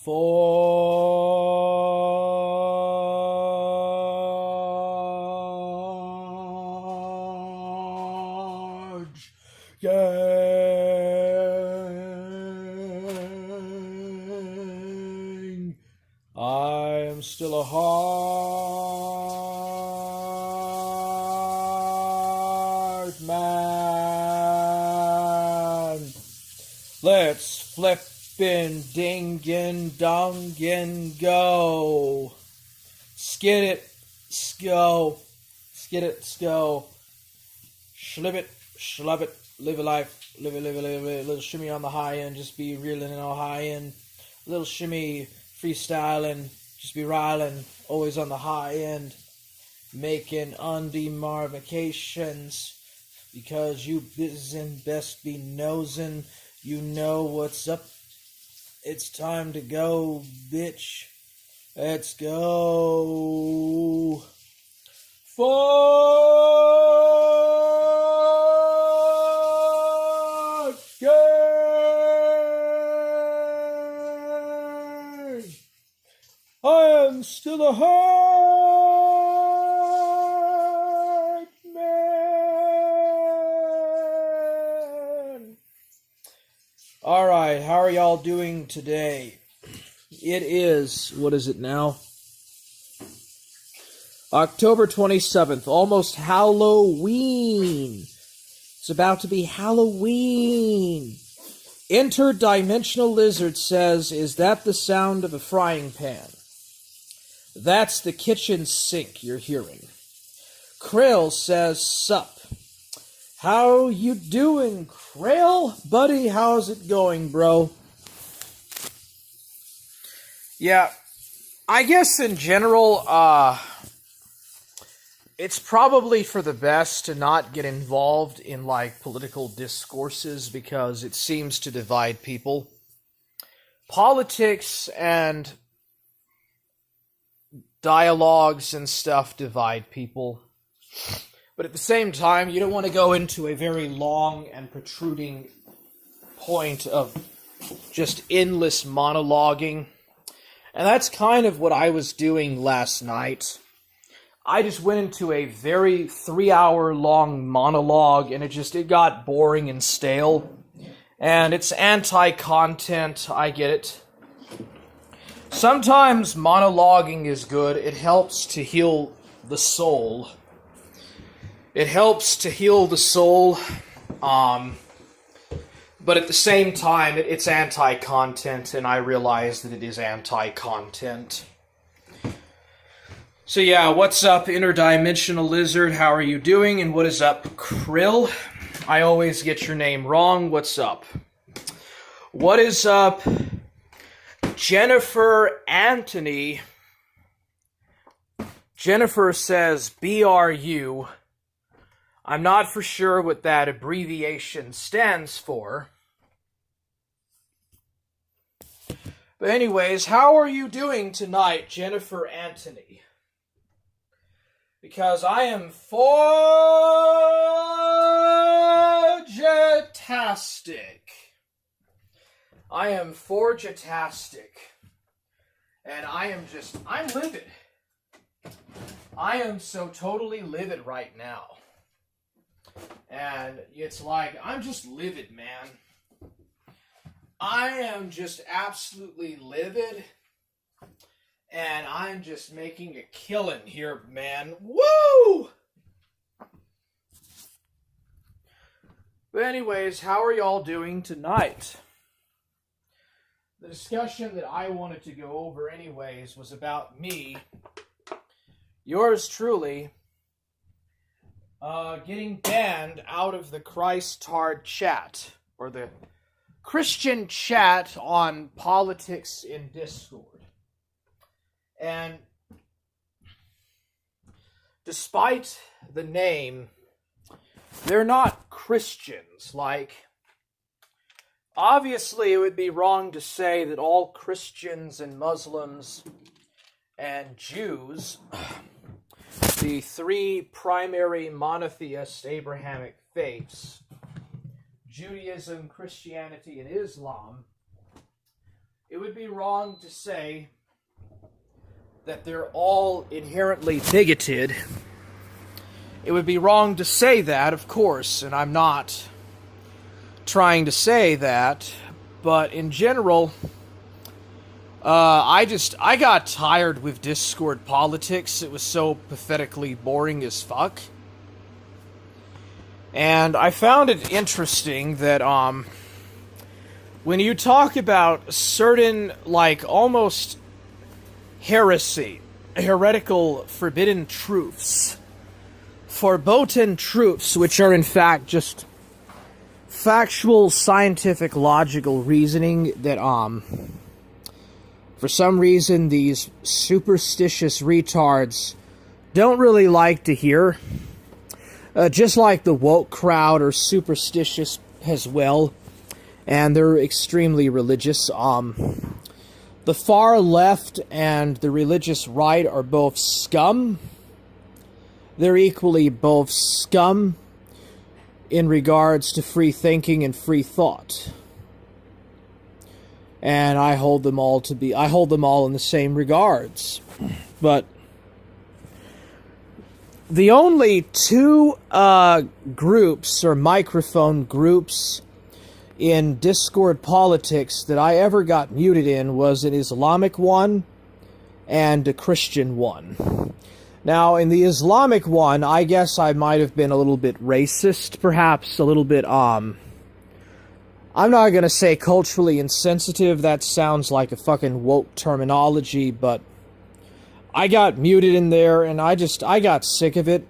Forge Gang. I am still a hard man. Let's flippin' dingin' dongin' go. Skid it, sko. Skid it, sko. Shlib it, shlub it. Live a life. Live it, live it, live it. A little shimmy on the high end. Just be reeling in all high end. A little shimmy freestyling. Just be riling. Always on the high end. Making undemarcations. Because you bizzin' best be nosin'. You know what's up. It's time to go, bitch. Let's go. Fuck gang. I am still a hard man. Alright, how are y'all doing today? It is, what is it now? October 27th, almost Halloween. It's about to be Halloween. Interdimensional Lizard says, is that the sound of a frying pan? That's the kitchen sink you're hearing. Krill says, sup. How you doing, Krill? Buddy, how's it going, bro? Yeah, I guess in general, it's probably for the best to not get involved in, like, political discourses because it seems to divide people. Politics and dialogues and stuff divide people. But at the same time, you don't want to go into a very long and protruding point of just endless monologuing. And that's kind of what I was doing last night. I just went into a very 3-hour-long monologue, and it got boring and stale. And it's anti-content, I get it. Sometimes monologuing is good. It helps to heal the soul. It helps to heal the soul, but at the same time, it's anti-content, and I realize that it is anti-content. So yeah, what's up, Interdimensional Lizard? How are you doing? And what is up, Krill? I always get your name wrong. What's up? What is up, Jennifer Anthony? Jennifer says, BRU. I'm not for sure what that abbreviation stands for. But anyways, how are you doing tonight, Jennifer Anthony? Because I am forgetastic. I am forgetastic. And I'm livid. I am so totally livid right now. And it's like, I'm just livid, man. I am just absolutely livid. And I'm just making a killing here, man. Woo! But anyways, how are y'all doing tonight? The discussion that I wanted to go over anyways was about me, yours truly, getting banned out of the Christ-Tard chat, or the Christian chat on politics in Discord. And despite the name, they're not Christians. Like, obviously it would be wrong to say that all Christians and Muslims and Jews, the three primary monotheist Abrahamic faiths, Judaism, Christianity, and Islam, it would be wrong to say that they're all inherently bigoted. It would be wrong to say that, of course, and I'm not trying to say that, but in general, I got tired with Discord politics. It was so pathetically boring as fuck. And I found it interesting that, when you talk about certain, like, almost heretical, forbidden truths, verboten truths, which are in fact just factual, scientific, logical reasoning that, for some reason, these superstitious retards don't really like to hear. Just like the woke crowd are superstitious as well, and they're extremely religious. The far left and the religious right are both scum. They're equally both scum in regards to free thinking and free thought. And I hold them all in the same regards. But the only two groups or microphone groups in Discord politics that I ever got muted in was an Islamic one and a Christian one. Now, in the Islamic one, I guess I might have been a little bit racist, perhaps a little bit, I'm not going to say culturally insensitive. That sounds like a fucking woke terminology, but I got muted in there, and I got sick of it.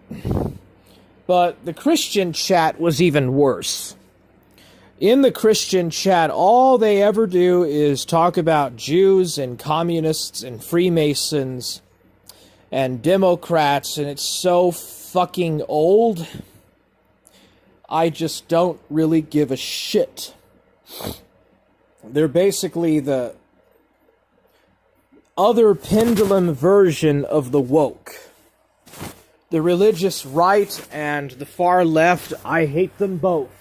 But the Christian chat was even worse. In the Christian chat, all they ever do is talk about Jews and communists and Freemasons and Democrats, and it's so fucking old. I just don't really give a shit. They're basically the other pendulum version of the woke. The religious right and the far left, I hate them both.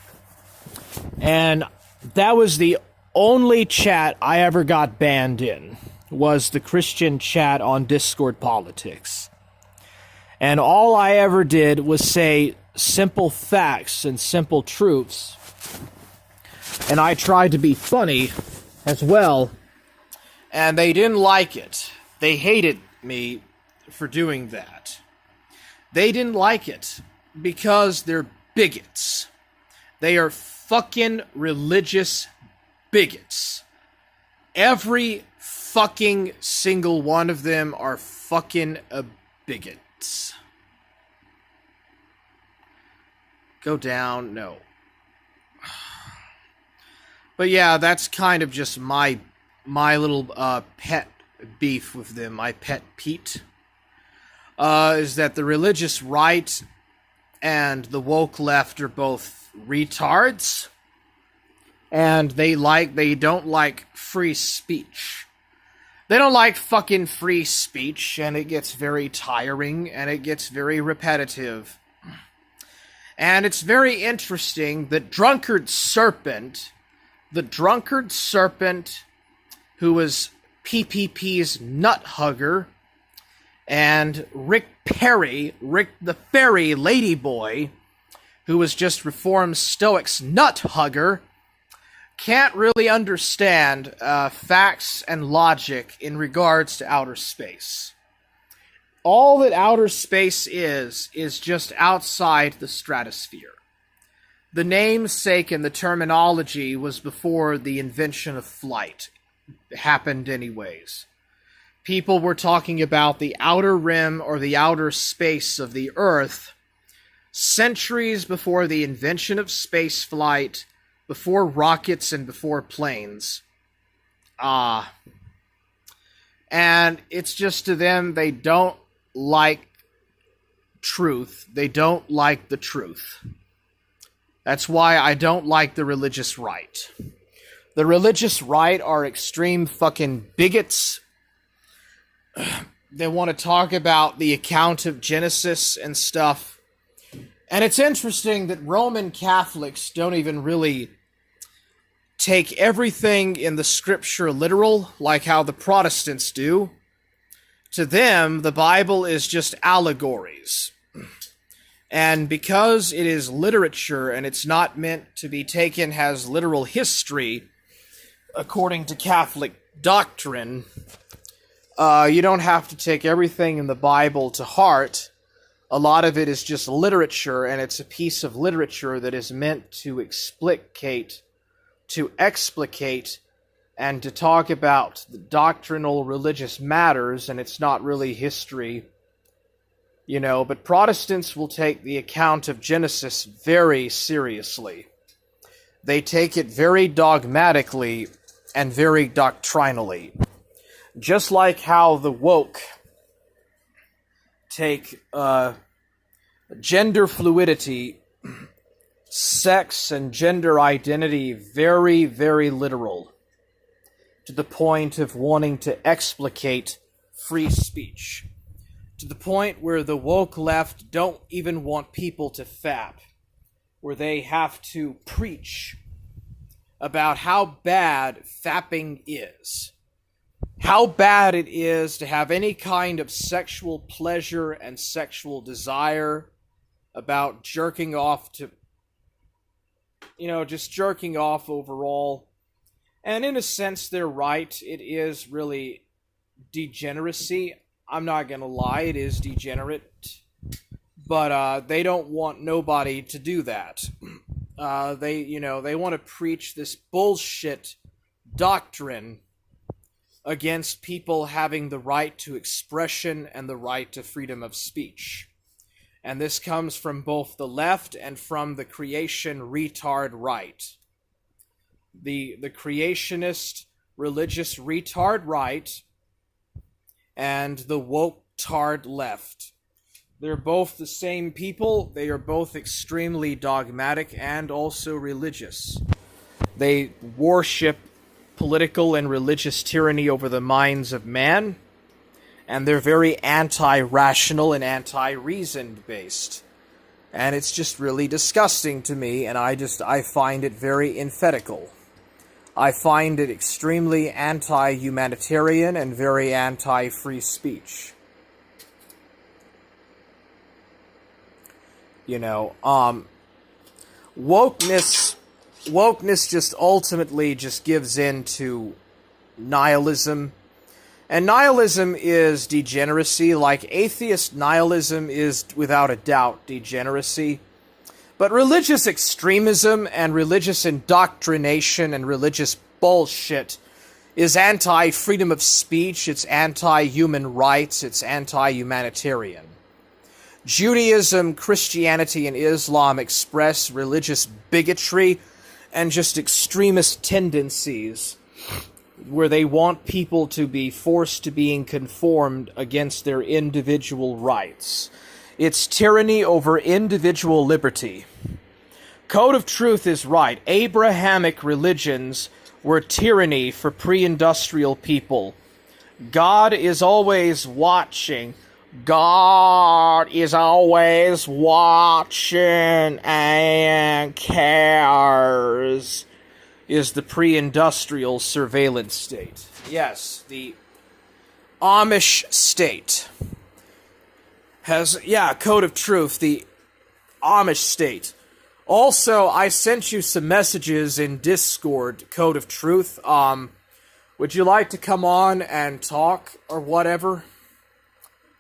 And that was the only chat I ever got banned in, was the Christian chat on Discord politics. And all I ever did was say simple facts and simple truths. And I tried to be funny as well. And they didn't like it. They hated me for doing that. They didn't like it because they're bigots. They are fucking religious bigots. Every fucking single one of them are fucking bigots. Go down, no. But yeah, that's kind of just my little pet beef with them, my pet Pete, is that the religious right and the woke left are both retards, and they don't like free speech. They don't like fucking free speech, and it gets very tiring, and it gets very repetitive. And it's very interesting that the drunkard serpent who was PPP's nut hugger, and Rick the fairy ladyboy, who was just Reformed Stoics nut hugger, can't really understand facts and logic in regards to outer space. All that outer space is just outside the stratosphere. The namesake and the terminology was before the invention of flight. It happened anyways. People were talking about the outer rim or the outer space of the Earth centuries before the invention of space flight, before rockets and before planes. And it's just to them, they don't like truth. They don't like the truth. That's why I don't like the religious right. The religious right are extreme fucking bigots. They want to talk about the account of Genesis and stuff. And it's interesting that Roman Catholics don't even really take everything in the scripture literal, like how the Protestants do. To them, the Bible is just allegories. And because it is literature and it's not meant to be taken as literal history, according to Catholic doctrine, you don't have to take everything in the Bible to heart. A lot of it is just literature, and it's a piece of literature that is meant to explicate, and to talk about the doctrinal religious matters, and it's not really history. But Protestants will take the account of Genesis very seriously. They take it very dogmatically and very doctrinally. Just like how the woke take gender fluidity, sex, and gender identity very, very literal, to the point of wanting to explicate free speech. To the point where the woke left don't even want people to fap, where they have to preach about how bad fapping is. How bad it is to have any kind of sexual pleasure and sexual desire, about jerking off to, just jerking off overall. And in a sense, they're right. It is really degeneracy. I'm not going to lie, it is degenerate. But they don't want nobody to do that. They want to preach this bullshit doctrine against people having the right to expression and the right to freedom of speech. And this comes from both the left and from the creation retard right. The creationist religious retard right and the woke-tard left. They're both the same people. They are both extremely dogmatic and also religious. They worship political and religious tyranny over the minds of man, and they're very anti-rational and anti-reasoned based. And it's just really disgusting to me, and I find it very antithetical. I find it extremely anti-humanitarian and very anti-free speech. Wokeness just ultimately just gives in to nihilism. And nihilism is degeneracy, like atheist nihilism is without a doubt degeneracy. But religious extremism and religious indoctrination and religious bullshit is anti-freedom of speech, it's anti-human rights, it's anti-humanitarian. Judaism, Christianity, and Islam express religious bigotry and just extremist tendencies where they want people to be forced to being conformed against their individual rights. It's tyranny over individual liberty. Code of Truth is right. Abrahamic religions were tyranny for pre-industrial people. God is always watching. God is always watching and cares, is the pre-industrial surveillance state. Yes, the Amish state has, Code of Truth, the Amish state. Also, I sent you some messages in Discord, Code of Truth. Would you like to come on and talk or whatever?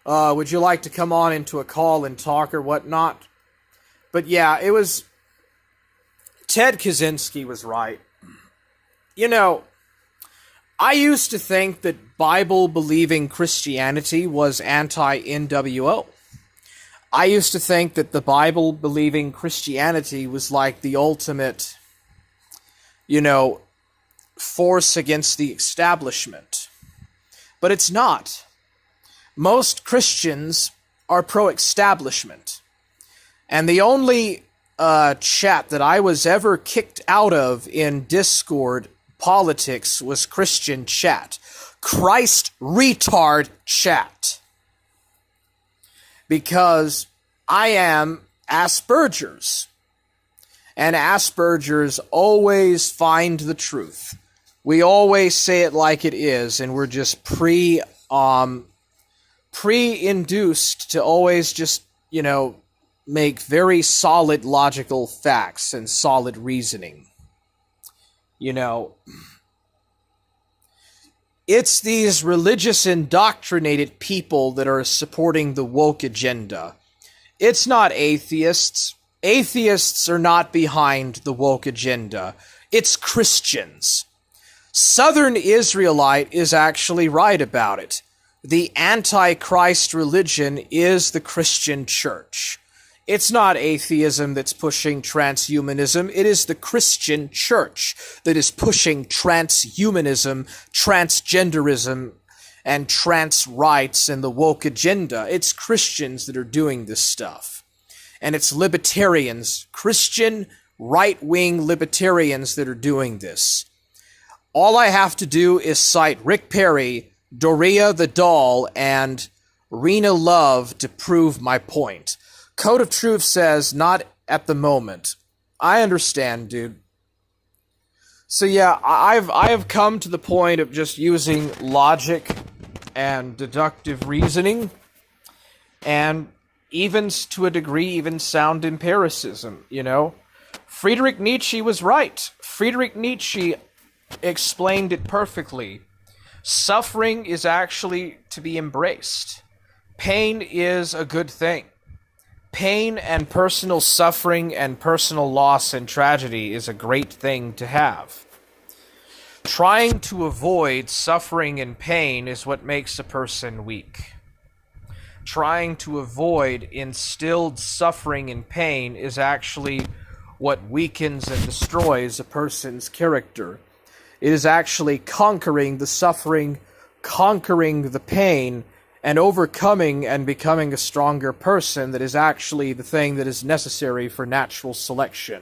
Would you like to come on into a call and talk or whatnot? But yeah, it was... Ted Kaczynski was right. I used to think that Bible-believing Christianity was anti-NWO. I used to think that the Bible-believing Christianity was like the ultimate, force against the establishment. But it's not. Most Christians are pro-establishment. And the only chat that I was ever kicked out of in Discord politics was Christian chat. Christ retard chat. Because I am Asperger's. And Asperger's always find the truth. We always say it like it is, and we're just pre-induced to always just, make very solid logical facts and solid reasoning. It's these religious indoctrinated people that are supporting the woke agenda. It's not atheists. Atheists are not behind the woke agenda. It's Christians. Southern Israelite is actually right about it. The Antichrist religion is the Christian church. It's not atheism that's pushing transhumanism. It is the Christian church that is pushing transhumanism, transgenderism, and trans rights and the woke agenda. It's Christians that are doing this stuff. And it's libertarians, Christian right-wing libertarians that are doing this. All I have to do is cite Rick Perry, Doria the Doll, and Rena Love to prove my point. Code of Truth says, not at the moment. I understand, dude. So yeah, I have come to the point of just using logic and deductive reasoning, and even to a degree, even sound empiricism, Friedrich Nietzsche was right. Friedrich Nietzsche explained it perfectly. Suffering is actually to be embraced. Pain is a good thing. Pain and personal suffering and personal loss and tragedy is a great thing to have. Trying to avoid suffering and pain is what makes a person weak. Trying to avoid instilled suffering and pain is actually what weakens and destroys a person's character. It is actually conquering the suffering, conquering the pain, and overcoming and becoming a stronger person that is actually the thing that is necessary for natural selection.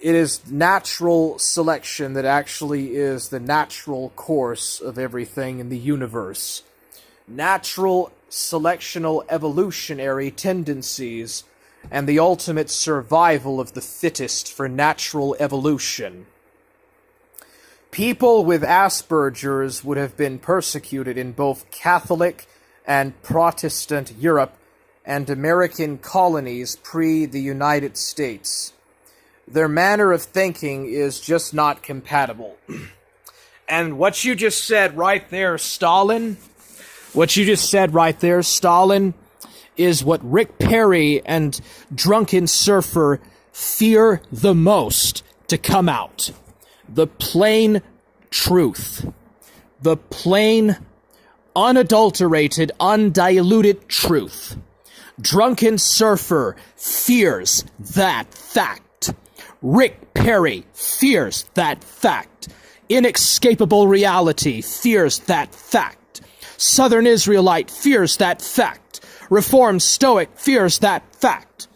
It is natural selection that actually is the natural course of everything in the universe. Natural selectional evolutionary tendencies and the ultimate survival of the fittest for natural evolution. People with Asperger's would have been persecuted in both Catholic and Protestant Europe and American colonies pre the United States. Their manner of thinking is just not compatible. And what you just said right there, Stalin, is what Rick Perry and Drunken Surfer fear the most to come out. The plain truth. The plain, unadulterated, undiluted truth. Drunken Surfer fears that fact. Rick Perry fears that fact. Inescapable Reality fears that fact. Southern Israelite fears that fact. Reformed Stoic fears that fact.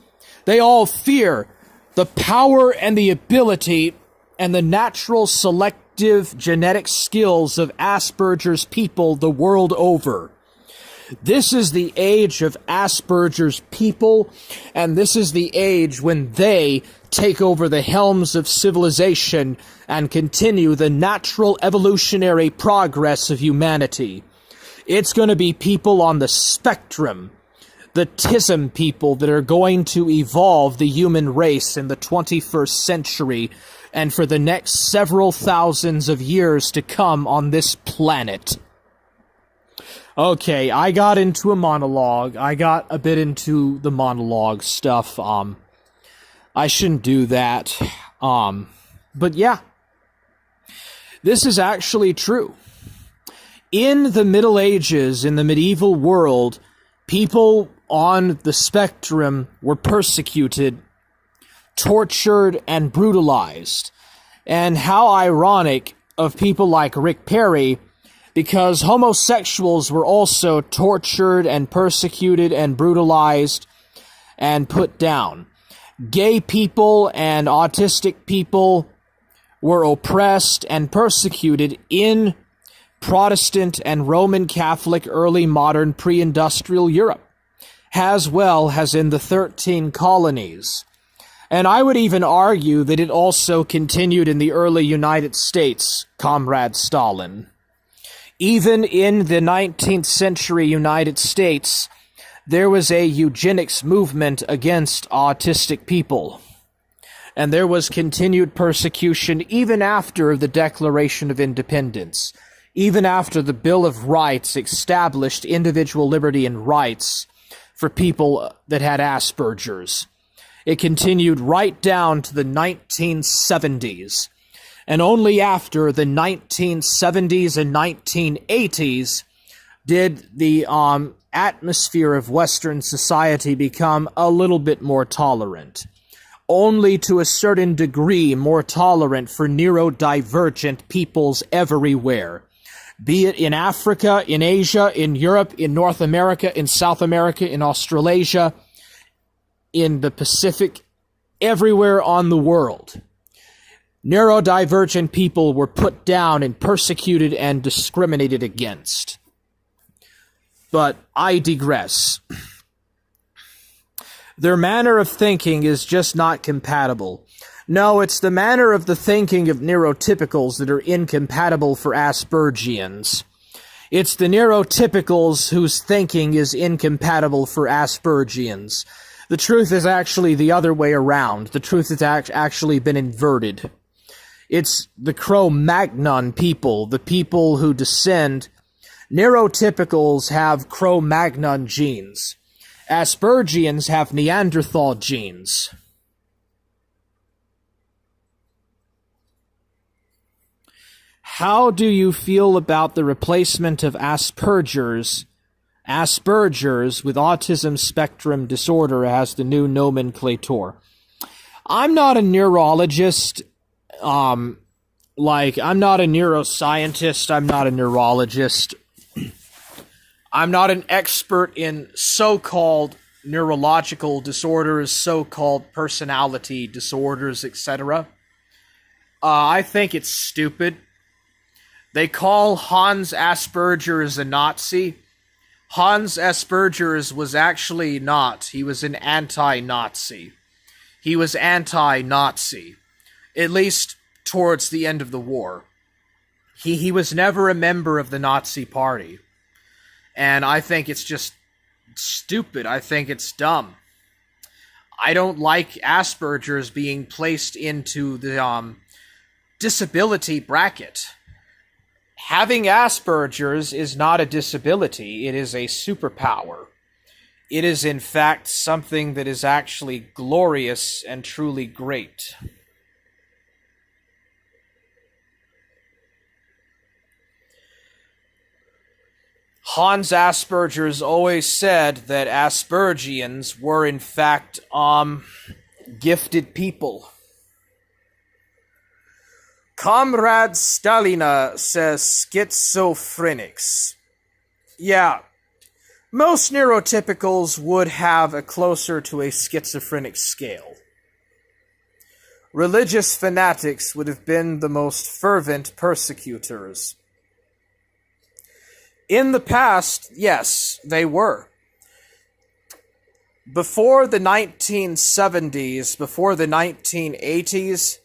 They all fear the power and the ability and the natural selective genetic skills of Asperger's people the world over. This is the age of Asperger's people, and this is the age when they take over the helms of civilization and continue the natural evolutionary progress of humanity. It's going to be people on the spectrum, the TISM people, that are going to evolve the human race in the 21st century and for the next several thousands of years to come on this planet. Okay, I got into a monologue. I got a bit into the monologue stuff. I shouldn't do that. But yeah. This is actually true. In the Middle Ages, in the medieval world, people on the spectrum were persecuted, tortured, and brutalized. And how ironic of people like Rick Perry, because homosexuals were also tortured and persecuted and brutalized and put down. Gay people and autistic people were oppressed and persecuted in Protestant and Roman Catholic early modern pre-industrial Europe, as well as in the 13 colonies. And I would even argue that it also continued in the early United States, Comrade Stalin. Even in the 19th century United States, there was a eugenics movement against autistic people. And there was continued persecution even after the Declaration of Independence, even after the Bill of Rights established individual liberty and rights for people that had Asperger's. It continued right down to the 1970s. And only after the 1970s and 1980s did the atmosphere of Western society become a little bit more tolerant. Only to a certain degree more tolerant for neurodivergent peoples everywhere. Be it in Africa, in Asia, in Europe, in North America, in South America, in Australasia, in the Pacific, everywhere on the world. Neurodivergent people were put down and persecuted and discriminated against. But I digress. Their manner of thinking is just not compatible. No, it's the manner of the thinking of neurotypicals that are incompatible for Aspergians. It's the neurotypicals whose thinking is incompatible for Aspergians. The truth is actually the other way around. The truth has actually been inverted. It's the Cro-Magnon people, the people who descend. Neurotypicals have Cro-Magnon genes. Aspergians have Neanderthal genes. How do you feel about the replacement of Asperger's with autism spectrum disorder as the new nomenclator? I'm not a neurologist. I'm not a neuroscientist. I'm not a neurologist. I'm not an expert in so-called neurological disorders, so-called personality disorders, etc. I think it's stupid. They call Hans Asperger's a Nazi. Hans Asperger's was actually not. He was an anti-Nazi. He was anti-Nazi. At least towards the end of the war. He was never a member of the Nazi Party. And I think it's just stupid. I think it's dumb. I don't like Asperger's being placed into the disability bracket. Having Asperger's is not a disability. It is a superpower. It is, in fact, something that is actually glorious and truly great. Hans Asperger's always said that Aspergians were, in fact, gifted people. Comrade Stalina says schizophrenics. Yeah, most neurotypicals would have a closer to a schizophrenic scale. Religious fanatics would have been the most fervent persecutors. In the past, yes, they were. Before the 1970s, before the 1980s,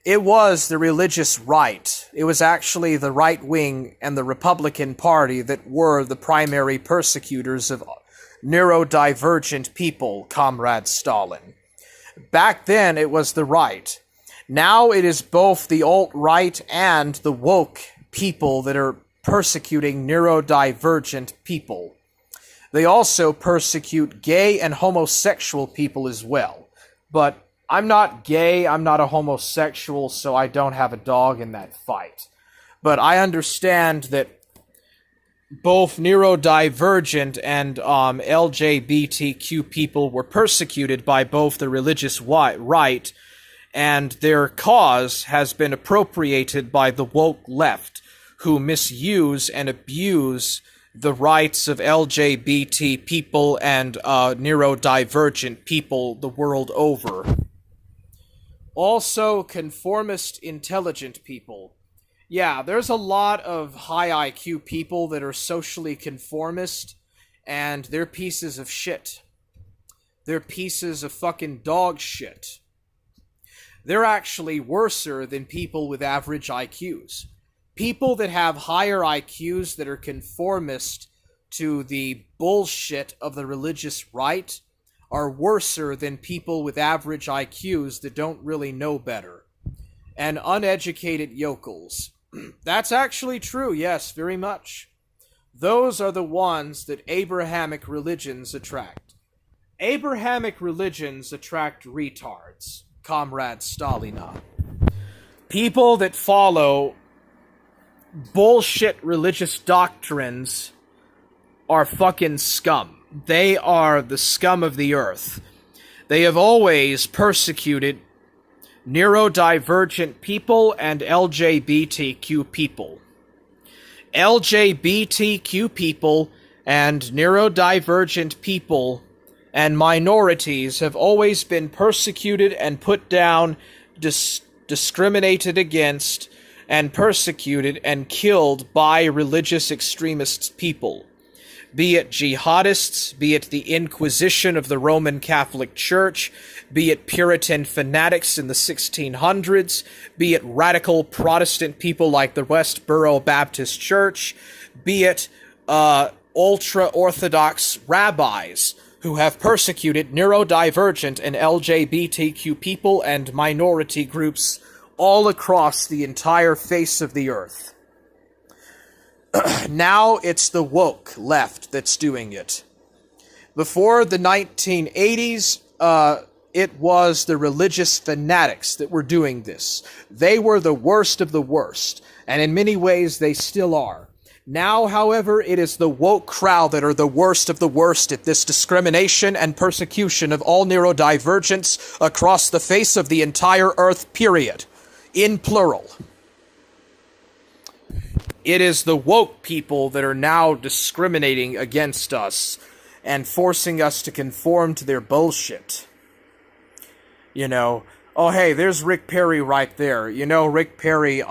it was the religious right. It was actually the right wing and the Republican Party that were the primary persecutors of neurodivergent people, Comrade Stalin. Back then, it was the right. Now it is both the alt-right and the woke people that are persecuting neurodivergent people. They also persecute gay and homosexual people as well. But I'm not gay, I'm not a homosexual, so I don't have a dog in that fight. But I understand that both neurodivergent and LGBTQ people were persecuted by both the religious right, and their cause has been appropriated by the woke left, who misuse and abuse the rights of LGBT people and neurodivergent people the world over. Also, conformist intelligent people. Yeah, there's a lot of high IQ people that are socially conformist, and they're pieces of shit. They're pieces of fucking dog shit. they're actually worser than people with average IQs. People that have higher IQs that are conformist to the bullshit of the religious right are worser than people with average IQs that don't really know better. And uneducated yokels. That's actually true, yes, very much. Those are the ones that Abrahamic religions attract. Abrahamic religions attract retards, Comrade Stalina. People that follow bullshit religious doctrines are fucking scum. They are the scum of the earth. They have always persecuted neurodivergent people and LGBTQ people. LGBTQ people and neurodivergent people and minorities have always been persecuted and put down, discriminated against, and persecuted and killed by religious extremist people. Be it jihadists, be it the Inquisition of the Roman Catholic Church, be it Puritan fanatics in the 1600s, be it radical Protestant people like the Westboro Baptist Church, be it ultra-Orthodox rabbis who have persecuted neurodivergent and LGBTQ people and minority groups all across the entire face of the earth. Now it's the woke left that's doing it. Before the 1980s, it was the religious fanatics that were doing this. They were the worst of the worst, and in many ways they still are. Now, however, it is the woke crowd that are the worst of the worst at this discrimination and persecution of all neurodivergents across the face of the entire earth, period. In plural. It is the woke people that are now discriminating against us and forcing us to conform to their bullshit. You know, oh hey, there's Rick Perry right there. You know, Rick Perry,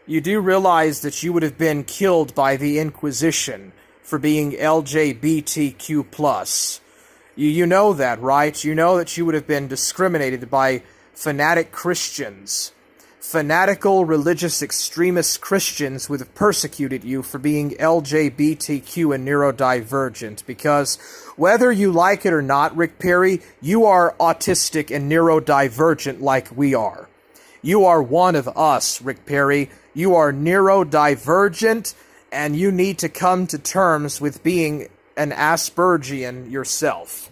you do realize that you would have been killed by the Inquisition for being LGBTQ+. You know that, right? You know that you would have been discriminated by fanatic Christians. Fanatical religious extremist Christians would have persecuted you for being LGBTQ and neurodivergent, because whether you like it or not, Rick Perry, you are autistic and neurodivergent like we are. You are one of us, Rick Perry. You are neurodivergent, and you need to come to terms with being an Aspergian yourself.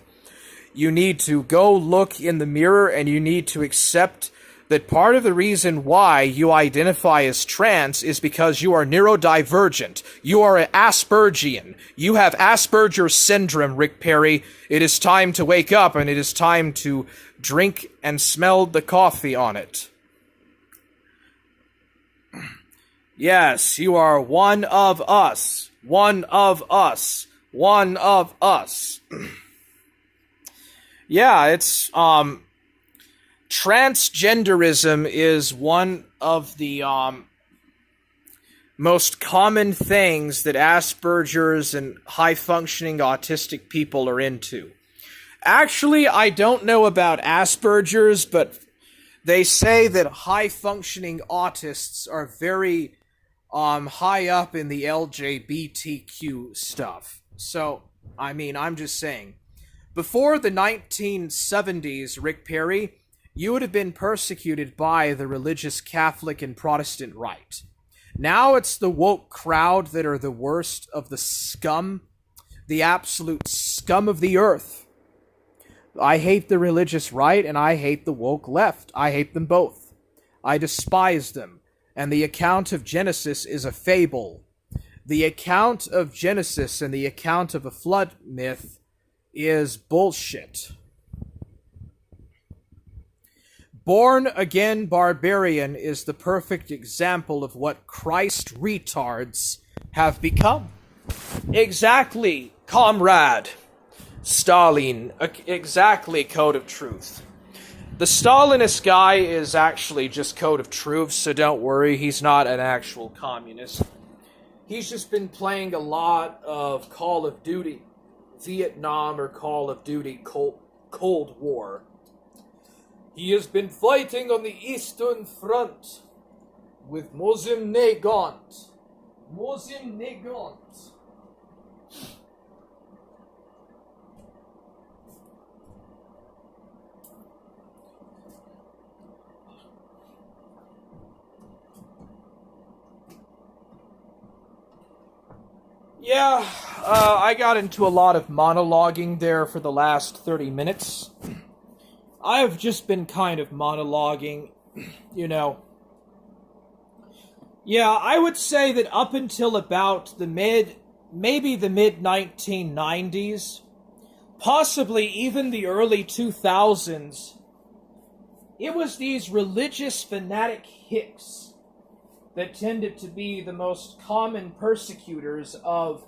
You need to go look in the mirror, and you need to accept that part of the reason why you identify as trans is because you are neurodivergent. You are an Aspergian. You have Asperger's syndrome, Rick Perry. It is time to wake up, and it is time to drink and smell the coffee on it. Yes, you are one of us. One of us. One of us. Yeah, it's, transgenderism is one of the most common things that Asperger's and high-functioning autistic people are into. Actually, I don't know about Asperger's, but they say that high-functioning autists are very high up in the LGBTQ stuff. So, I mean, I'm just saying. Before the 1970s, Rick Perry, you would have been persecuted by the religious Catholic and Protestant right. Now it's the woke crowd that are the worst of the scum, the absolute scum of the earth. I hate the religious right and I hate the woke left. I hate them both. I despise them. And the account of Genesis is a fable. The account of Genesis and the account of a flood myth is bullshit. Born-again barbarian is the perfect example of what Christ retards have become. Exactly, comrade. Stalin, exactly, Code of Truth. The Stalinist guy is actually just Code of Truth, so don't worry, he's not an actual communist. He's just been playing a lot of Call of Duty Vietnam or Call of Duty Cold War. He has been fighting on the Eastern Front with Mosim Nagant. Mosim Nagant. Yeah, I got into a lot of monologuing there for the last 30 minutes. I've just been kind of monologuing, you know. Yeah, I would say that up until about maybe the mid 1990s, possibly even the early 2000s, it was these religious fanatic hicks that tended to be the most common persecutors of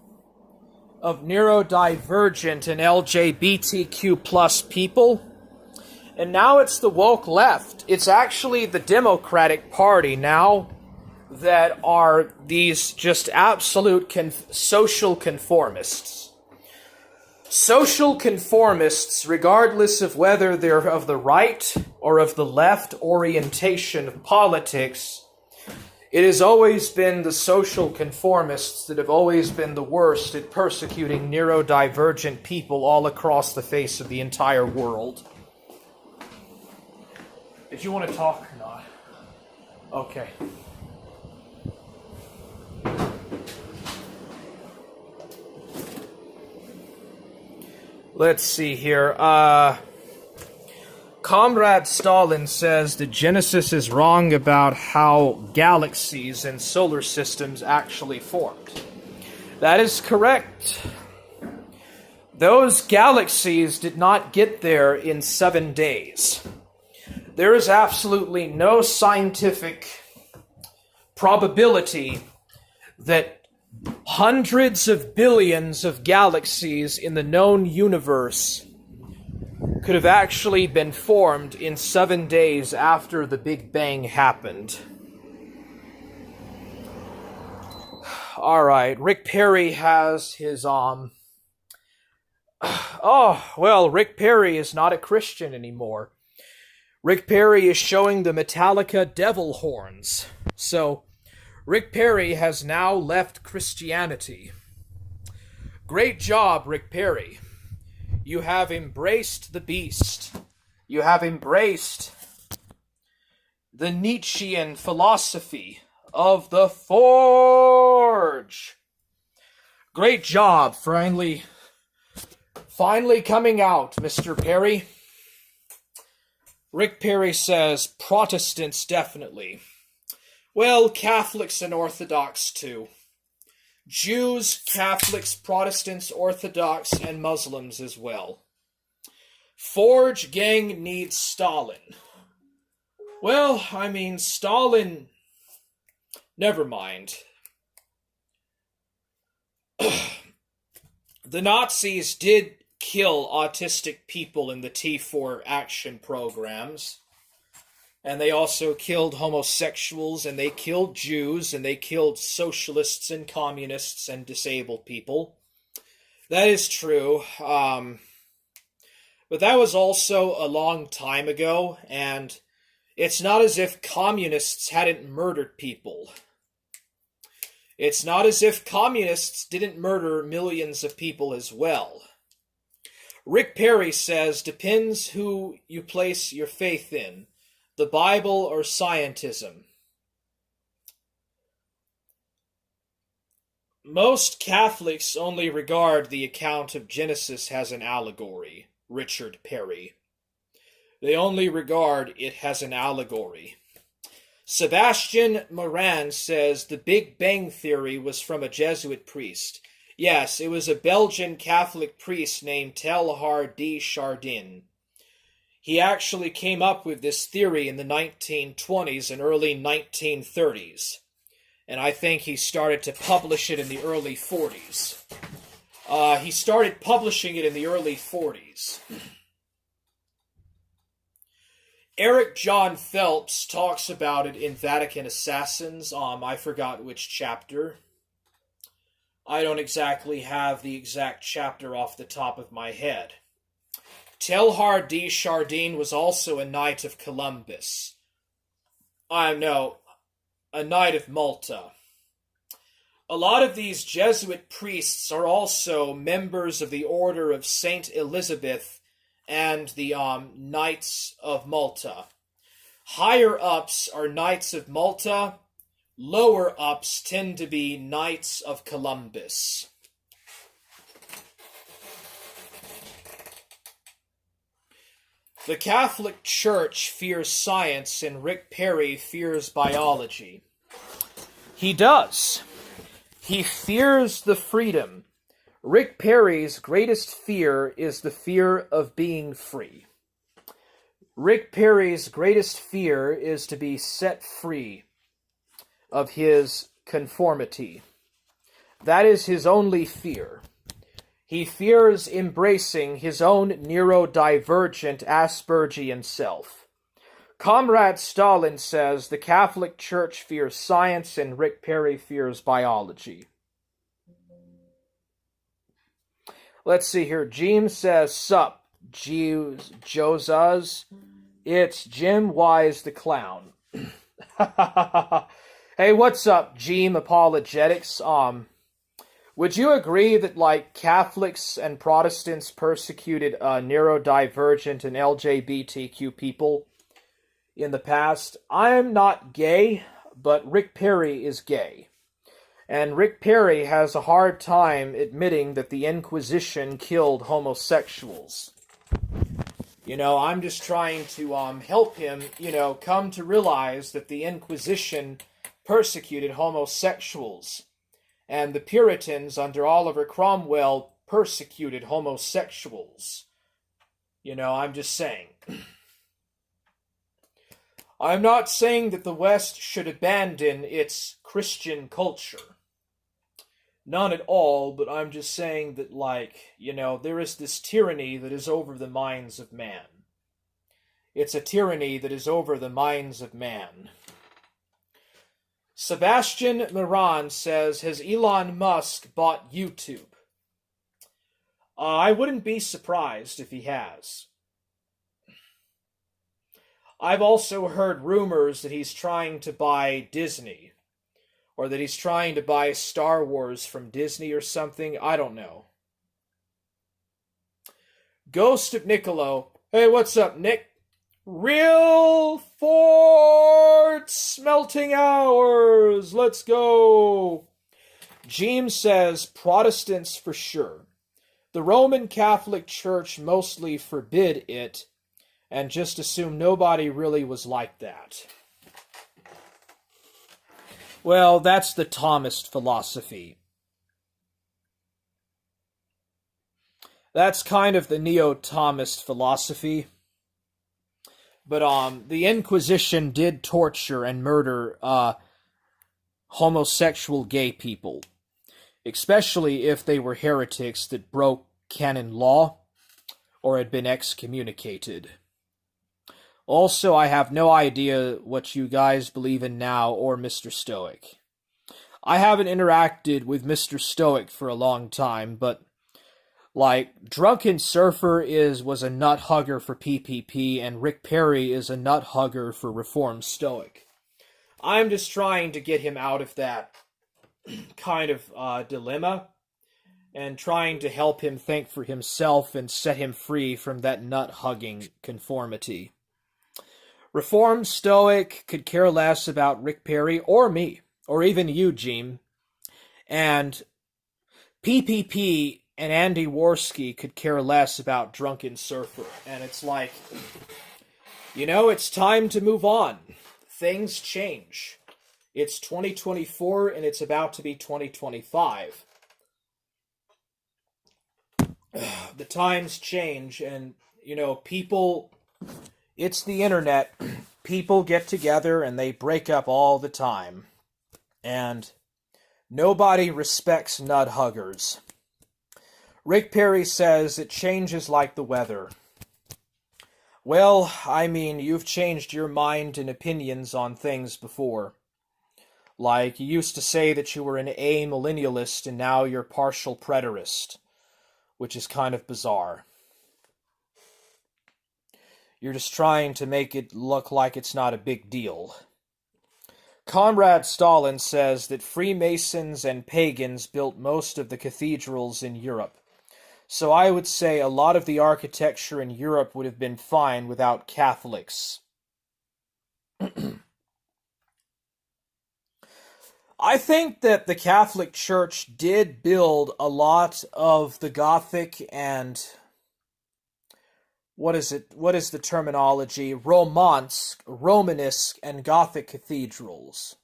neurodivergent and LGBTQ plus people. And now it's the woke left. It's actually the Democratic Party now that are these just absolute social conformists. Social conformists, regardless of whether they're of the right or of the left orientation of politics, it has always been the social conformists that have always been the worst at persecuting neurodivergent people all across the face of the entire world. Did you want to talk or not? Okay. Let's see here. Comrade Stalin says that Genesis is wrong about how galaxies and solar systems actually formed. That is correct. Those galaxies did not get there in 7 days. There is absolutely no scientific probability that hundreds of billions of galaxies in the known universe could have actually been formed in 7 days after the Big Bang happened. Alright, Rick Perry has his, Rick Perry is not a Christian anymore. Rick Perry is showing the Metallica devil horns. So, Rick Perry has now left Christianity. Great job, Rick Perry. You have embraced the beast. You have embraced the Nietzschean philosophy of the Forge. Great job, finally coming out, Mr. Perry. Rick Perry says Protestants definitely. Well, Catholics and Orthodox too. Jews, Catholics, Protestants, Orthodox, and Muslims as well. Forge gang needs Stalin. Well, I mean, Stalin... Never mind. The Nazis did kill autistic people in the T4 action programs. And they also killed homosexuals, and they killed Jews, and they killed socialists and communists and disabled people. That is true. But that was also a long time ago, and it's not as if communists hadn't murdered people. It's not as if communists didn't murder millions of people as well. Rick Perry says, depends who you place your faith in. The Bible or scientism. Most Catholics only regard the account of Genesis as an allegory, Richard Perry. They only regard it as an allegory. Sebastian Moran says the Big Bang Theory was from a Jesuit priest. Yes, it was a Belgian Catholic priest named Teilhard de Chardin. He actually came up with this theory in the 1920s and early 1930s. And I think he started to publish it in the early 40s. He started publishing it in the early 40s. Eric John Phelps talks about it in Vatican Assassins. I forgot which chapter. I don't exactly have the exact chapter off the top of my head. Teilhard de Chardin was also a knight of Columbus. No, a knight of Malta. A lot of these Jesuit priests are also members of the Order of Saint Elizabeth and the Knights of Malta. Higher ups are Knights of Malta. Lower ups tend to be Knights of Columbus. The Catholic Church fears science and Rick Perry fears biology. He does. He fears the freedom. Rick Perry's greatest fear is the fear of being free. Rick Perry's greatest fear is to be set free of his conformity. That is his only fear. He fears embracing his own neurodivergent Aspergian self. Comrade Stalin says the Catholic Church fears science and Rick Perry fears biology. Let's see here. Jim says, sup, Josuz. It's Jim Wise the Clown. Hey, what's up, Jim Apologetics? Would you agree that, like, Catholics and Protestants persecuted neurodivergent and LGBTQ people in the past? I'm not gay, but Rick Perry is gay. And Rick Perry has a hard time admitting that the Inquisition killed homosexuals. You know, I'm just trying to help him, come to realize that the Inquisition persecuted homosexuals. And the Puritans under Oliver Cromwell persecuted homosexuals. I'm just saying. I'm not saying that the West should abandon its Christian culture. None at all, but I'm just saying that, there is this tyranny that is over the minds of man. It's a tyranny that is over the minds of man. Sebastian Moran says, has Elon Musk bought YouTube? I wouldn't be surprised if he has. I've also heard rumors that he's trying to buy Disney, or that he's trying to buy Star Wars from Disney or something. I don't know. Ghost of Niccolo. Hey, what's up, Nick? Real Fort Smelting Hours. Let's go. James says Protestants for sure. The Roman Catholic Church mostly forbid it and just assume nobody really was like that. Well, that's the Thomist philosophy. That's kind of the Neo-Thomist philosophy. But the Inquisition did torture and murder homosexual gay people, especially if they were heretics that broke canon law or had been excommunicated. Also, I have no idea what you guys believe in now or Mr. Stoic. I haven't interacted with Mr. Stoic for a long time, but Drunken Surfer was a nut hugger for PPP, and Rick Perry is a nut hugger for Reformed Stoic. I'm just trying to get him out of that kind of dilemma, and trying to help him think for himself and set him free from that nut-hugging conformity. Reformed Stoic could care less about Rick Perry or me, or even you, Gene. And PPP and Andy Worski could care less about Drunken Surfer. And it's it's time to move on. Things change. It's 2024 and it's about to be 2025. The times change and, people, it's the internet. People get together and they break up all the time. And nobody respects nut huggers. Rick Perry says it changes like the weather. Well, you've changed your mind and opinions on things before. You used to say that you were an amillennialist and now you're partial preterist, which is kind of bizarre. You're just trying to make it look like it's not a big deal. Conrad Stalin says that Freemasons and pagans built most of the cathedrals in Europe. So I would say a lot of the architecture in Europe would have been fine without Catholics. I think that the Catholic Church did build a lot of the Gothic and what is the terminology? Romanesque and Gothic cathedrals.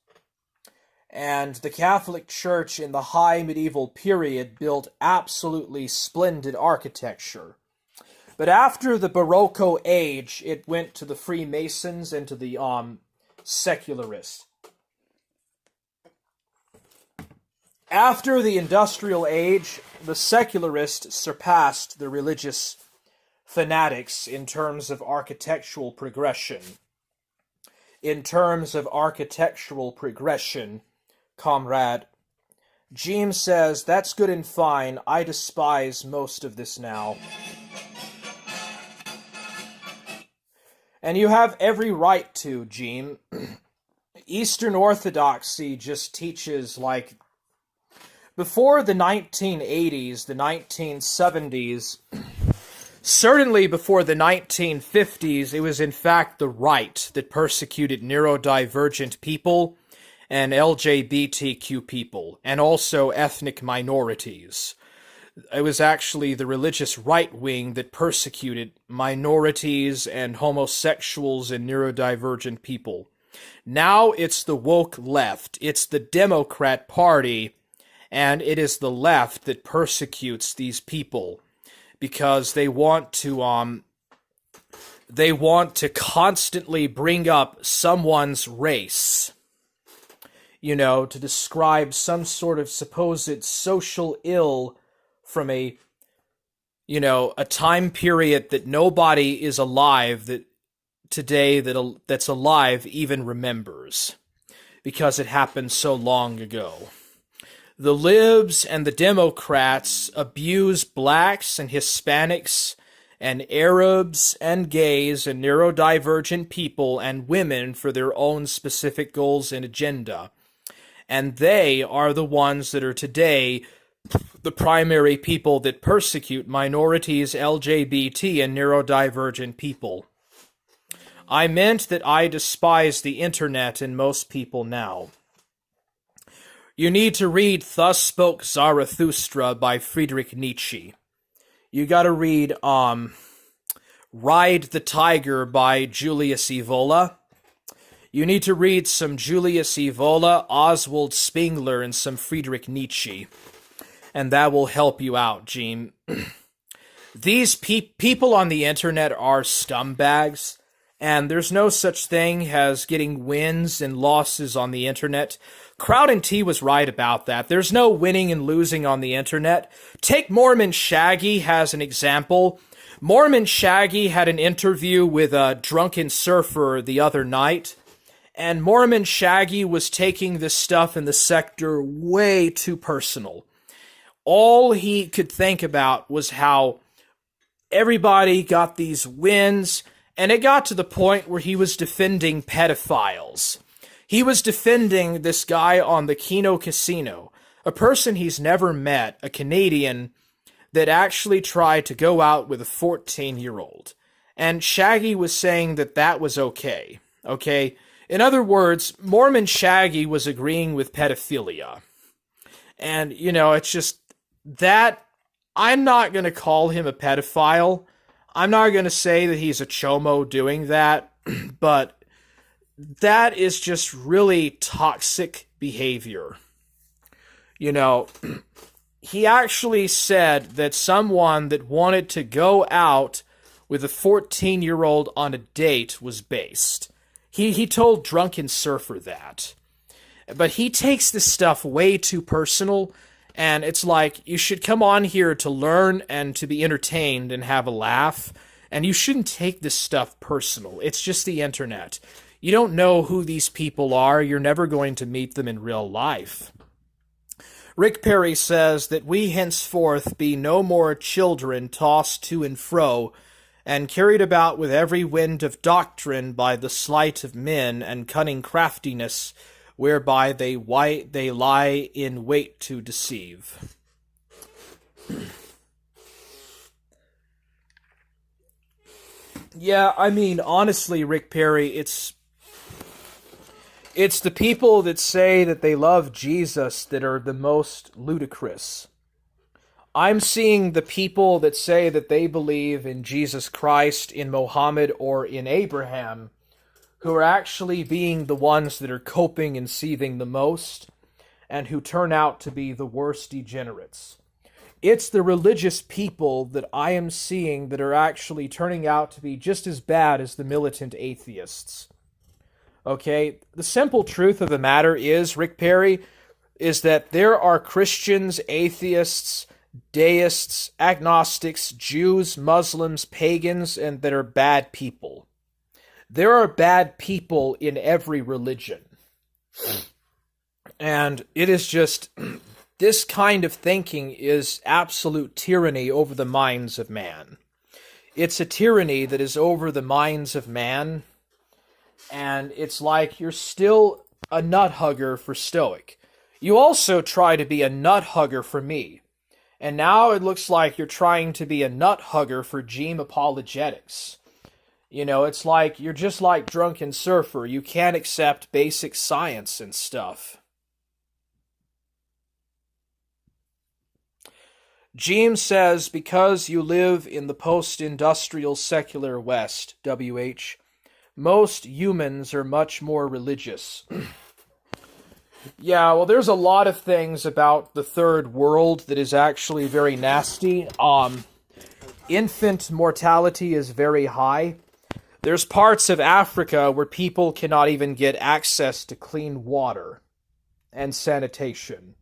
And the Catholic Church in the high medieval period built absolutely splendid architecture. But after the Baroque age, it went to the Freemasons and to the secularists. After the Industrial Age, the secularists surpassed the religious fanatics in terms of architectural progression. Comrade. Jeem says, that's good and fine. I despise most of this now. And you have every right to, Jeem. Eastern Orthodoxy just teaches, like, before the 1980s, the 1970s, certainly before the 1950s, it was in fact the right that persecuted neurodivergent people and LGBTQ people, and also ethnic minorities. It was actually the religious right wing that persecuted minorities and homosexuals and neurodivergent people. Now it's the woke left. It's the Democrat Party, and it is the left that persecutes these people because they want to constantly bring up someone's race, to describe some sort of supposed social ill from a time period that nobody is alive that's alive even remembers, because it happened so long ago. The libs and the Democrats abuse blacks and Hispanics and Arabs and gays and neurodivergent people and women for their own specific goals and agenda. And they are the ones that are today the primary people that persecute minorities, LGBT, and neurodivergent people. I meant that I despise the internet and most people now. You need to read Thus Spoke Zarathustra by Friedrich Nietzsche. You gotta read Ride the Tiger by Julius Evola. You need to read some Julius Evola, Oswald Spengler, and some Friedrich Nietzsche. And that will help you out, Gene. These people on the internet are scumbags, and there's no such thing as getting wins and losses on the internet. Crowd and T was right about that. There's no winning and losing on the internet. Take Mormon Shaggy as an example. Mormon Shaggy had an interview with a drunken surfer the other night, and Mormon Shaggy was taking this stuff in the sector way too personal. All he could think about was how everybody got these wins, and it got to the point where he was defending pedophiles. He was defending this guy on the Keno Casino, a person he's never met, a Canadian, that actually tried to go out with a 14-year-old. And Shaggy was saying that that was okay. Okay? In other words, Mormon Shaggy was agreeing with pedophilia. And, it's just that I'm not going to call him a pedophile. I'm not going to say that he's a chomo doing that, but that is just really toxic behavior. He actually said that someone that wanted to go out with a 14-year-old on a date was based. He told Drunken Surfer that. But he takes this stuff way too personal, and it's like, you should come on here to learn and to be entertained and have a laugh, and you shouldn't take this stuff personal. It's just the internet. You don't know who these people are. You're never going to meet them in real life. Rick Perry says that we henceforth be no more children tossed to and fro and carried about with every wind of doctrine by the sleight of men and cunning craftiness, whereby they lie in wait to deceive. Yeah, I mean, honestly, Rick Perry, it's the people that say that they love Jesus that are the most ludicrous. I'm seeing the people that say that they believe in Jesus Christ, in Mohammed, or in Abraham, who are actually being the ones that are coping and seething the most, and who turn out to be the worst degenerates. It's the religious people that I am seeing that are actually turning out to be just as bad as the militant atheists. Okay? The simple truth of the matter is, Rick Perry, is that there are Christians, atheists, deists, agnostics, Jews, Muslims, pagans, and that are bad people. There are bad people in every religion. And it is just... This kind of thinking is absolute tyranny over the minds of man. It's a tyranny that is over the minds of man, and it's like you're still a nut hugger for Stoic. You also try to be a nut hugger for me, and now it looks like you're trying to be a nut hugger for Gene Apologetics. You know, it's like you're just like Drunken Surfer. You can't accept basic science and stuff. James says, because you live in the post-industrial secular West, WH, most humans are much more religious. Yeah, well, there's a lot of things about the third world that is actually very nasty. Infant mortality is very high. There's parts of Africa where people cannot even get access to clean water and sanitation.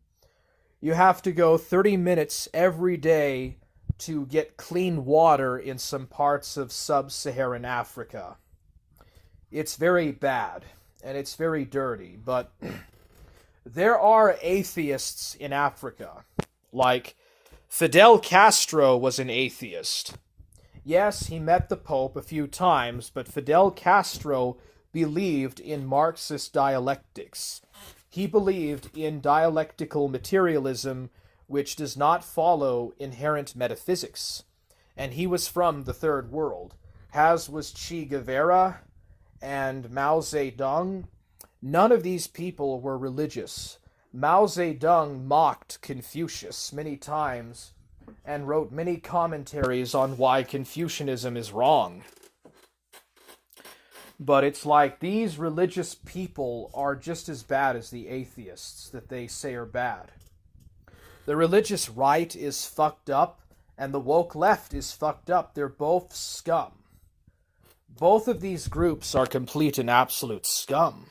You have to go 30 minutes every day to get clean water in some parts of sub-Saharan Africa. It's very bad, and it's very dirty, but there are atheists in Africa. Like, Fidel Castro was an atheist. Yes, he met the Pope a few times, but Fidel Castro believed in Marxist dialectics. He believed in dialectical materialism, which does not follow inherent metaphysics. And he was from the third world, as was Che Guevara and Mao Zedong. None of these people were religious. Mao Zedong mocked Confucius many times and wrote many commentaries on why Confucianism is wrong. But it's like these religious people are just as bad as the atheists that they say are bad. The religious right is fucked up, and the woke left is fucked up. They're both scum. Both of these groups are complete and absolute scum.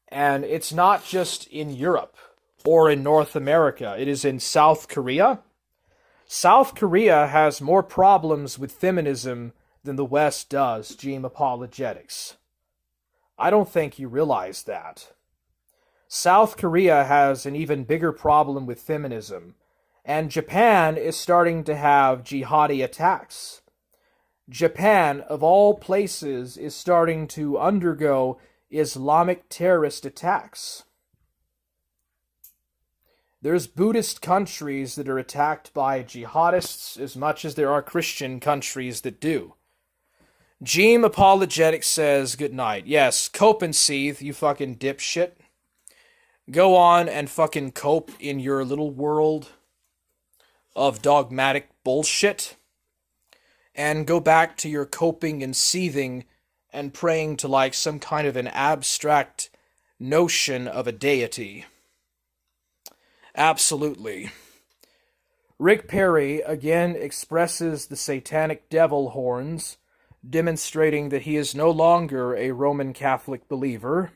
And it's not just in Europe or in North America. It is in South Korea. South Korea has more problems with feminism than the West does, Gene Apologetics. I don't think you realize that. South Korea has an even bigger problem with feminism, and Japan is starting to have jihadi attacks. Japan, of all places, is starting to undergo Islamic terrorist attacks. There's Buddhist countries that are attacked by jihadists as much as there are Christian countries that do. Gene Apologetics says, good night. Yes, cope and seethe, you fucking dipshit. Go on and fucking cope in your little world of dogmatic bullshit. And go back to your coping and seething and praying to like some kind of an abstract notion of a deity. Absolutely. Rick Perry again expresses the satanic devil horns, demonstrating that he is no longer a Roman Catholic believer.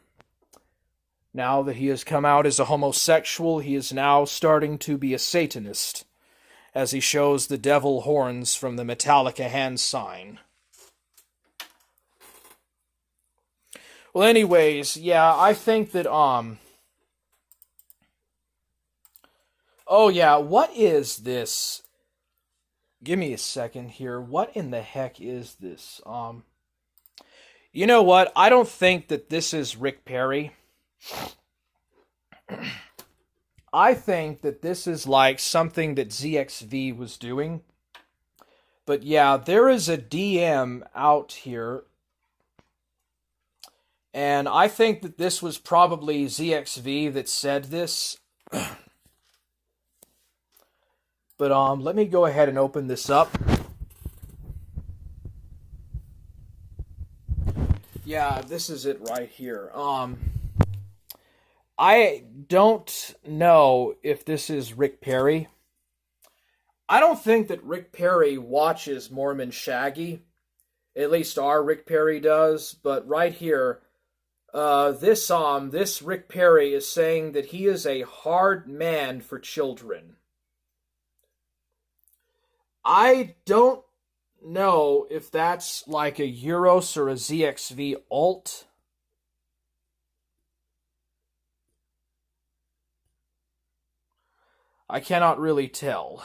Now that he has come out as a homosexual, he is now starting to be a Satanist, as he shows the devil horns from the Metallica hand sign. Well, anyways, yeah, I think that, oh yeah, what is this? Give me a second here. What in the heck is this? You know what? I don't think that this is Rick Perry. I think that this is like something that ZXV was doing. But yeah, there is a DM out here. And I think that this was probably ZXV that said this. But let me go ahead and open this up. Yeah, this is it right here. I don't know if this is Rick Perry. I don't think that Rick Perry watches Mormon Shaggy. At least our Rick Perry does. But right here, this Rick Perry is saying that he is a hard man for children. I don't know if that's like a Euros or a ZXV alt. I cannot really tell.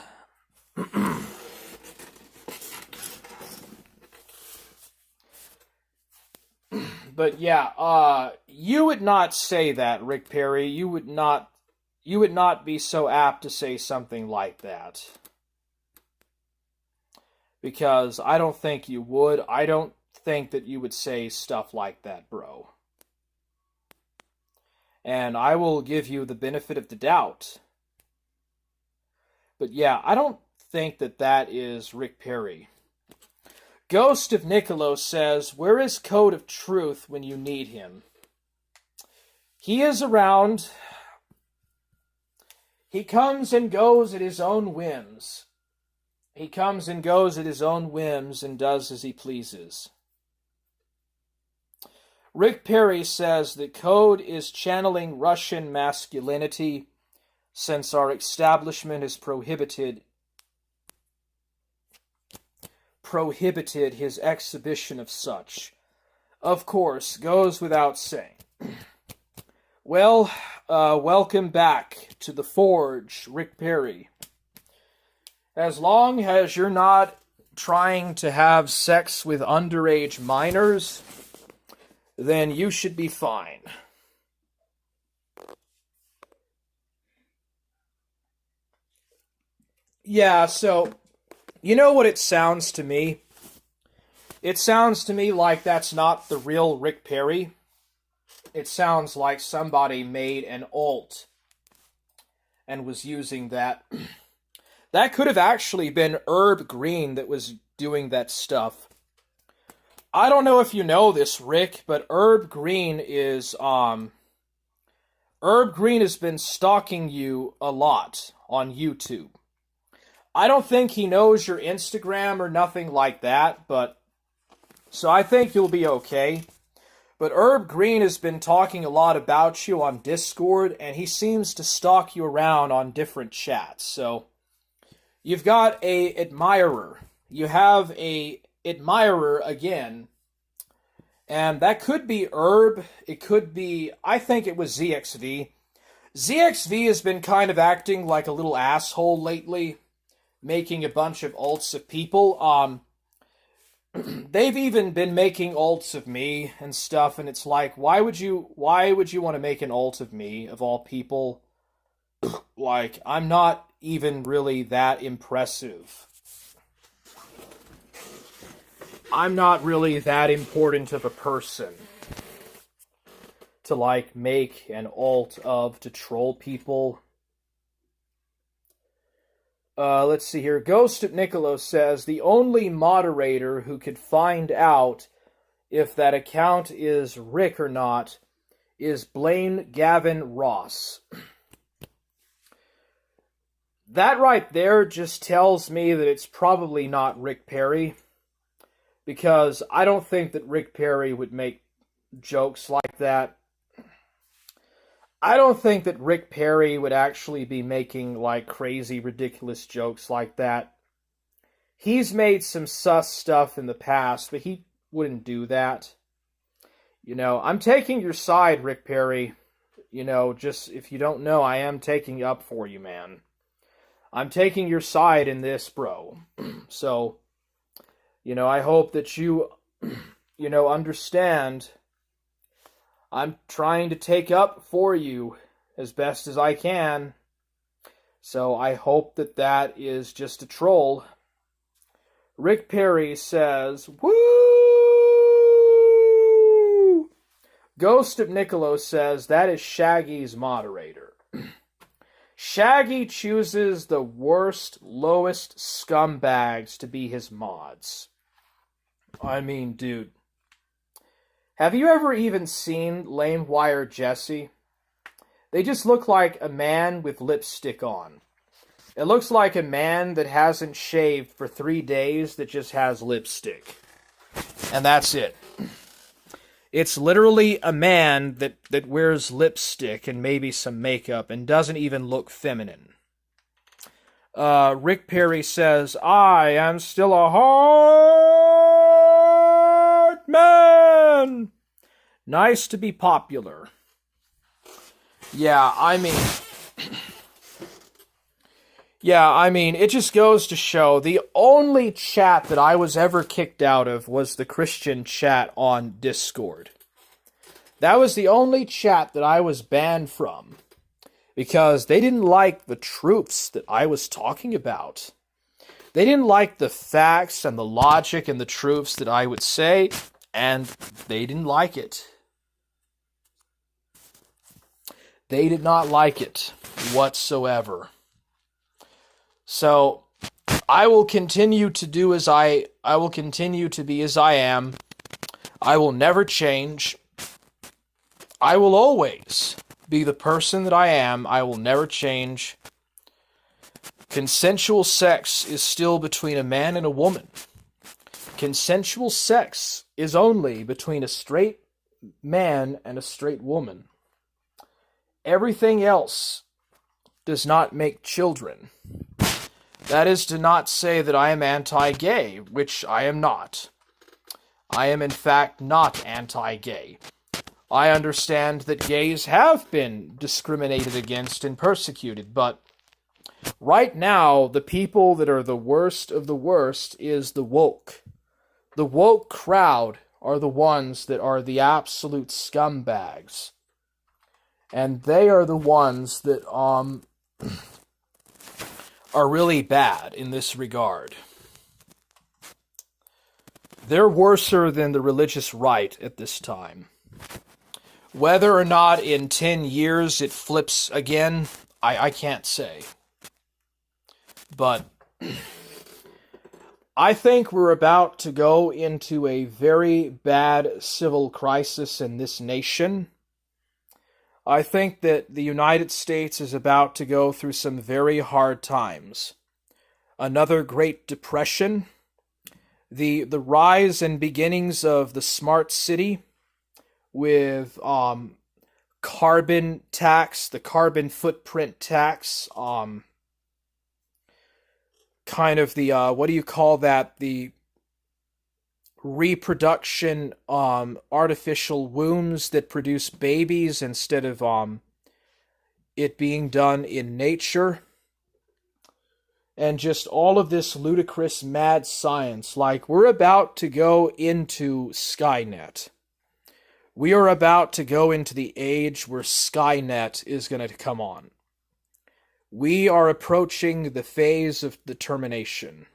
But yeah, you would not say that, Rick Perry. You would not be so apt to say something like that. Because I don't think you would. I don't think that you would say stuff like that, bro. And I will give you the benefit of the doubt. But yeah, I don't think that that is Rick Perry. Ghost of Niccolo says, where is Code of Truth when you need him? He is around. He comes and goes at his own whims. He comes and goes at his own whims and does as he pleases. Rick Perry says that Code is channeling Russian masculinity since our establishment has prohibited his exhibition of such. Of course, goes without saying. Well, welcome back to the Forge, Rick Perry. As long as you're not trying to have sex with underage minors, then you should be fine. Yeah, so, you know what it sounds to me? It sounds to me like that's not the real Rick Perry. It sounds like somebody made an alt and was using that. That could have actually been Herb Green that was doing that stuff. I don't know if you know this, Rick, but Herb Green has been stalking you a lot on YouTube. I don't think he knows your Instagram or nothing like that, but so I think you'll be okay. But Herb Green has been talking a lot about you on Discord, and he seems to stalk you around on different chats. So you've got a admirer. You have a admirer again. And that could be Herb. It could be, I think it was ZXV. ZXV has been kind of acting like a little asshole lately, making a bunch of alts of people. They've even been making alts of me and stuff, and it's like, why would you want to make an alt of me, of all people? Like, I'm not even really that impressive. I'm not really that important of a person to, like, make an alt of to troll people. Let's see here. Ghost of Niccolo says, the only moderator who could find out if that account is Rick or not is Blaine Gavin Ross. That right there just tells me that it's probably not Rick Perry, because I don't think that Rick Perry would make jokes like that. I don't think that Rick Perry would actually be making, like, crazy, ridiculous jokes like that. He's made some sus stuff in the past, but he wouldn't do that. You know, I'm taking your side, Rick Perry. You know, just, if you don't know, I am taking up for you, man. I'm taking your side in this, bro. So, I hope that you, understand. I'm trying to take up for you as best as I can. So I hope that that is just a troll. Rick Perry says, woo! Ghost of Niccolo says, that is Shaggy's moderator. Shaggy chooses the worst, lowest scumbags to be his mods. I mean, dude. Have you ever even seen LameWire Jesse? They just look like a man with lipstick on. It looks like a man that hasn't shaved for 3 days that just has lipstick. And that's it. It's literally a man that wears lipstick and maybe some makeup and doesn't even look feminine. Rick Perry says, I am still a hard man. Nice to be popular. Yeah, I mean, it just goes to show the only chat that I was ever kicked out of was the Christian chat on Discord. That was the only chat that I was banned from because they didn't like the truths that I was talking about. They didn't like the facts and the logic and the truths that I would say, and they didn't like it. They did not like it whatsoever. So, I will continue to do as I will continue to be as I am. I will never change. I will always be the person that I am. I will never change. Consensual sex is still between a man and a woman. Consensual sex is only between a straight man and a straight woman. Everything else does not make children. That is to not say that I am anti-gay, which I am not. I am in fact not anti-gay. I understand that gays have been discriminated against and persecuted, but right now, the people that are the worst of the worst is the woke. The woke crowd are the ones that are the absolute scumbags. And they are the ones that are really bad in this regard. They're worser than the religious right at this time. Whether or not in 10 years it flips again, I can't say. But I think we're about to go into a very bad civil crisis in this nation. I think that the United States is about to go through some very hard times. Another Great Depression, the rise and beginnings of the smart city with carbon tax, the carbon footprint tax, kind of the, what do you call that, the reproduction artificial wombs that produce babies instead of it being done in nature, and just all of this ludicrous mad science. Like, we're about to go into Skynet. We are about to go into the age where Skynet is going to come on. We are approaching the phase of the termination.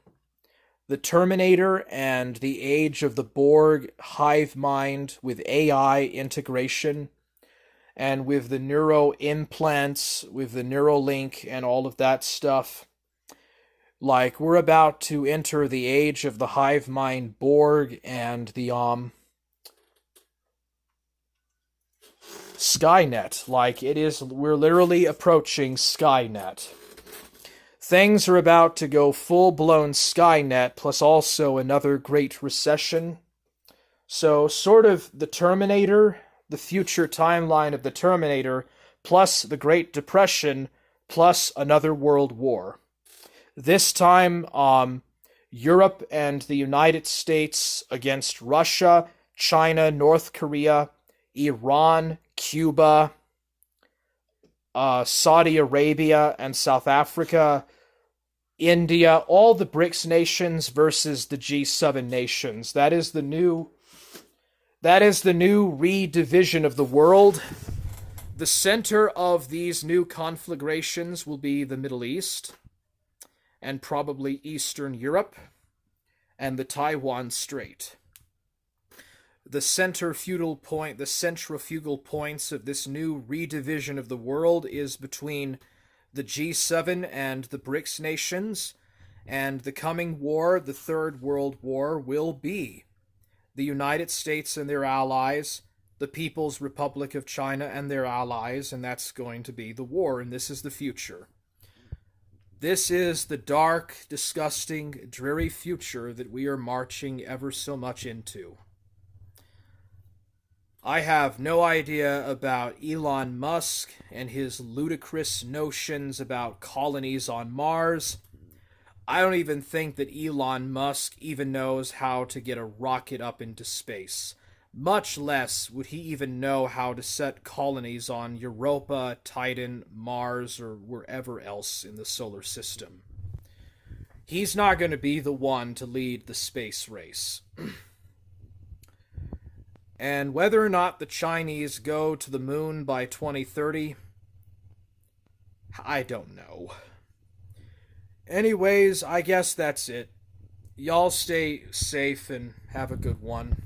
The Terminator and the age of the Borg hive mind with AI integration and with the neuro implants, with the Neuralink and all of that stuff. Like, we're about to enter the age of the hive mind Borg and the Skynet. Like, we're literally approaching Skynet. Things are about to go full-blown Skynet, plus also another Great Recession. So, sort of the Terminator, the future timeline of the Terminator, plus the Great Depression, plus another World War. This time, Europe and the United States against Russia, China, North Korea, Iran, Cuba, Saudi Arabia, and South Africa, India, all the BRICS nations versus the G7 nations. That is the new redivision of the world. The center of these new conflagrations will be the Middle East and probably Eastern Europe and the Taiwan Strait. The centrifugal points of this new redivision of the world is between the G7 and the BRICS nations, and the coming war, the Third World War, will be the United States and their allies, the People's Republic of China and their allies, and that's going to be the war, and this is the future. This is the dark, disgusting, dreary future that we are marching ever so much into. I have no idea about Elon Musk and his ludicrous notions about colonies on Mars. I don't even think that Elon Musk even knows how to get a rocket up into space. Much less would he even know how to set colonies on Europa, Titan, Mars, or wherever else in the solar system. He's not going to be the one to lead the space race. And whether or not the Chinese go to the moon by 2030, I don't know. Anyways, I guess that's it. Y'all stay safe and have a good one.